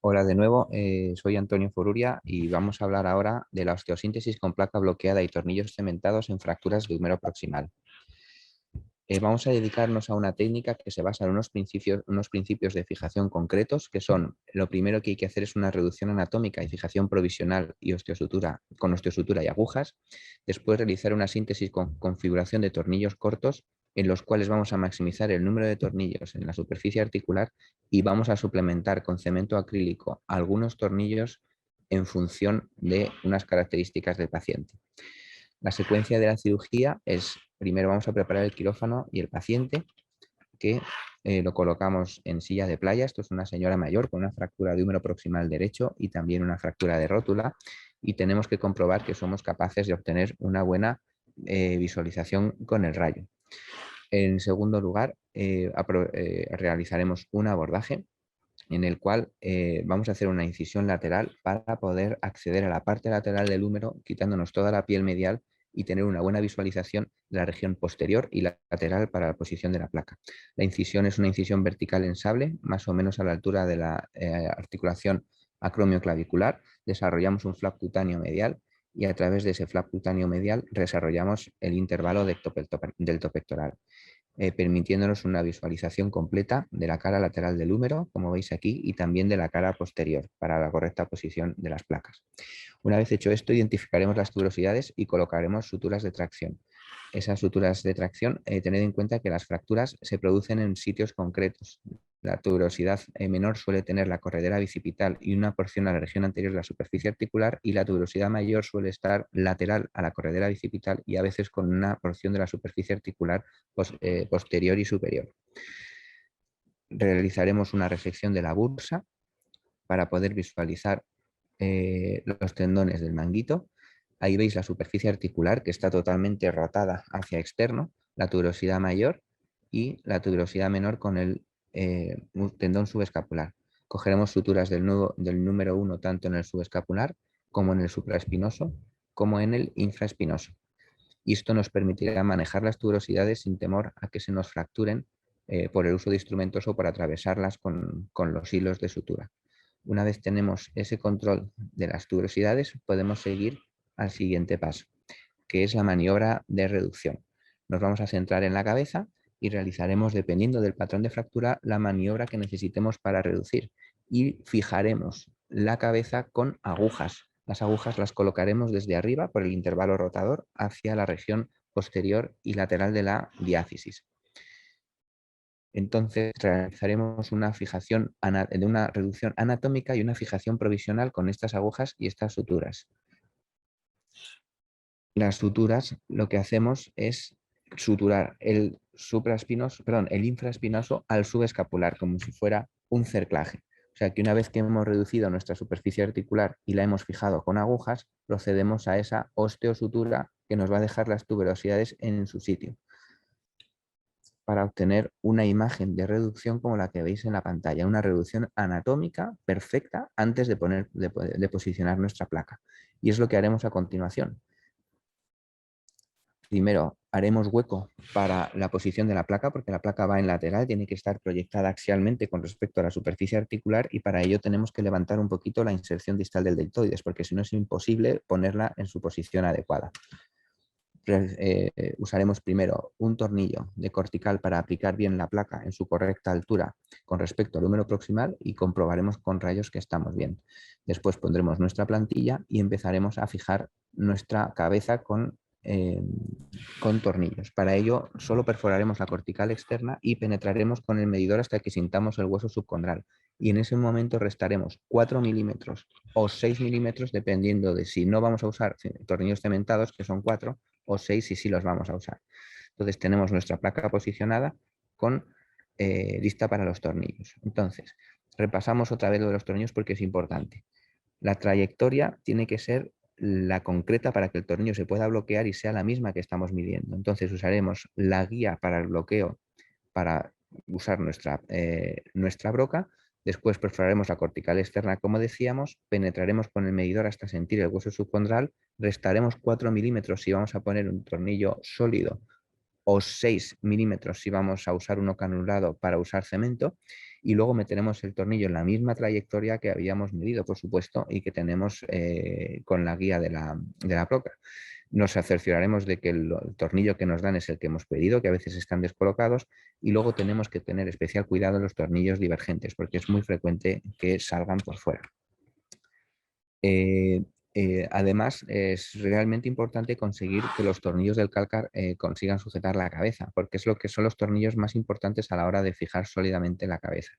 Hola de nuevo, soy Antonio Foruria y vamos a hablar ahora de la osteosíntesis con placa bloqueada y tornillos cementados en fracturas de húmero proximal. Vamos a dedicarnos a una técnica que se basa en unos principios de fijación concretos, que son: lo primero que hay que hacer es una reducción anatómica y fijación provisional y osteosutura, con osteosutura y agujas. Después realizar una síntesis con configuración de tornillos cortos, en los cuales vamos a maximizar el número de tornillos en la superficie articular y vamos a suplementar con cemento acrílico algunos tornillos en función de unas características del paciente. La secuencia de la cirugía es: primero vamos a preparar el quirófano y el paciente, que lo colocamos en silla de playa. Esto es una señora mayor con una fractura de húmero proximal derecho y también una fractura de rótula, y tenemos que comprobar que somos capaces de obtener una buena visualización con el rayo. En segundo lugar, realizaremos un abordaje en el cual vamos a hacer una incisión lateral para poder acceder a la parte lateral del húmero, quitándonos toda la piel medial y tener una buena visualización de la región posterior y lateral para la posición de la placa. La incisión es una incisión vertical en sable, más o menos a la altura de la articulación acromioclavicular. Desarrollamos un flap cutáneo medial y a través de ese flap cutáneo medial desarrollamos el intervalo delto pectoral, permitiéndonos una visualización completa de la cara lateral del húmero, como veis aquí, y también de la cara posterior para la correcta posición de las placas. Una vez hecho esto, identificaremos las tuberosidades y colocaremos suturas de tracción. Esas suturas de tracción, tened en cuenta que las fracturas se producen en sitios concretos. La tuberosidad menor suele tener la corredera bicipital y una porción a la región anterior de la superficie articular, y la tuberosidad mayor suele estar lateral a la corredera bicipital y a veces con una porción de la superficie articular posterior y superior. Realizaremos una resección de la bursa para poder visualizar los tendones del manguito. Ahí veis la superficie articular, que está totalmente rotada hacia externo, la tuberosidad mayor y la tuberosidad menor con el tendón subescapular. Cogeremos suturas del número 1 tanto en el subescapular como en el supraespinoso, como en el infraespinoso. Y esto nos permitirá manejar las tuberosidades sin temor a que se nos fracturen por el uso de instrumentos o por atravesarlas con los hilos de sutura. Una vez tenemos ese control de las tuberosidades, podemos seguir al siguiente paso, que es la maniobra de reducción. Nos vamos a centrar en la cabeza y realizaremos, dependiendo del patrón de fractura, la maniobra que necesitemos para reducir, y fijaremos la cabeza con agujas. Las agujas las colocaremos desde arriba por el intervalo rotador hacia la región posterior y lateral de la diáfisis. Entonces realizaremos una reducción anatómica y una fijación provisional con estas agujas y estas suturas. Las suturas, lo que hacemos es suturar el infraespinoso al subescapular, como si fuera un cerclaje. O sea que una vez que hemos reducido nuestra superficie articular y la hemos fijado con agujas, procedemos a esa osteosutura que nos va a dejar las tuberosidades en su sitio, para obtener una imagen de reducción como la que veis en la pantalla, una reducción anatómica perfecta antes de posicionar nuestra placa. Y es lo que haremos a continuación. Primero haremos hueco para la posición de la placa, porque la placa va en lateral, tiene que estar proyectada axialmente con respecto a la superficie articular, y para ello tenemos que levantar un poquito la inserción distal del deltoides, porque si no es imposible ponerla en su posición adecuada. Usaremos primero un tornillo de cortical para aplicar bien la placa en su correcta altura con respecto al húmero proximal, y comprobaremos con rayos que estamos bien. Después pondremos nuestra plantilla y empezaremos a fijar nuestra cabeza con tornillos. Para ello solo perforaremos la cortical externa y penetraremos con el medidor hasta que sintamos el hueso subcondral, y en ese momento restaremos 4 milímetros o 6 milímetros, dependiendo de si no vamos a usar tornillos cementados, que son 4, o 6 si sí los vamos a usar. Entonces tenemos nuestra placa posicionada con lista para los tornillos. Entonces repasamos otra vez lo de los tornillos porque es importante. La trayectoria tiene que ser la concreta para que el tornillo se pueda bloquear y sea la misma que estamos midiendo. Entonces usaremos la guía para el bloqueo para usar nuestra broca. Después perforaremos la cortical externa, como decíamos, penetraremos con el medidor hasta sentir el hueso subcondral, restaremos 4 milímetros si vamos a poner un tornillo sólido o 6 milímetros si vamos a usar uno canulado para usar cemento, y luego meteremos el tornillo en la misma trayectoria que habíamos medido, por supuesto, y que tenemos con la guía de la broca. Nos cercioraremos de que el tornillo que nos dan es el que hemos pedido, que a veces están descolocados, y luego tenemos que tener especial cuidado en los tornillos divergentes, porque es muy frecuente que salgan por fuera. Además, es realmente importante conseguir que los tornillos del cálcar consigan sujetar la cabeza, porque es lo que son los tornillos más importantes a la hora de fijar sólidamente la cabeza.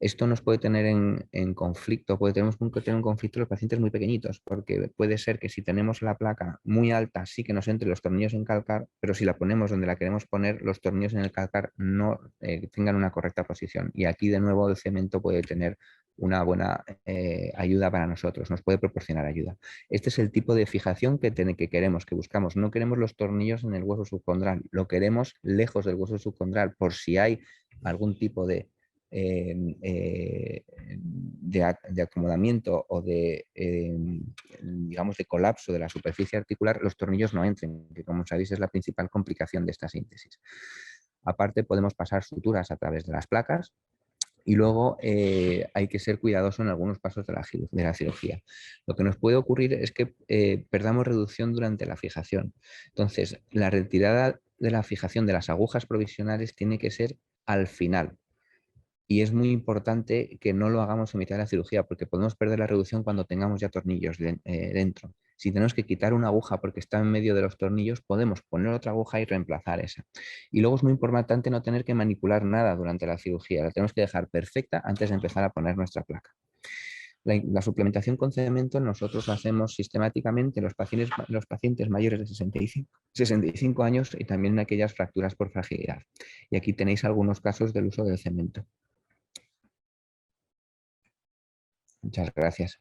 Esto nos puede tener en conflicto, tenemos que tener un conflicto en los pacientes muy pequeñitos, porque puede ser que si tenemos la placa muy alta, sí que nos entre los tornillos en calcar, pero si la ponemos donde la queremos poner, los tornillos en el calcar no tengan una correcta posición. Y aquí de nuevo el cemento puede tener una buena ayuda para nosotros, nos puede proporcionar ayuda. Este es el tipo de fijación que queremos, que buscamos. No queremos los tornillos en el hueso subcondral, lo queremos lejos del hueso subcondral, por si hay algún tipo de acomodamiento o digamos, de colapso de la superficie articular, los tornillos no entren, que como sabéis es la principal complicación de esta síntesis. Aparte podemos pasar suturas a través de las placas. Y luego hay que ser cuidadoso en algunos pasos de la cirugía. Lo que nos puede ocurrir es que perdamos reducción durante la fijación. Entonces, la retirada de la fijación de las agujas provisionales tiene que ser al final. Y es muy importante que no lo hagamos en mitad de la cirugía, porque podemos perder la reducción cuando tengamos ya tornillos dentro. Si tenemos que quitar una aguja porque está en medio de los tornillos, podemos poner otra aguja y reemplazar esa. Y luego es muy importante no tener que manipular nada durante la cirugía. La tenemos que dejar perfecta antes de empezar a poner nuestra placa. La suplementación con cemento nosotros la hacemos sistemáticamente en los pacientes mayores de 65 años y también en aquellas fracturas por fragilidad. Y aquí tenéis algunos casos del uso del cemento. Muchas gracias.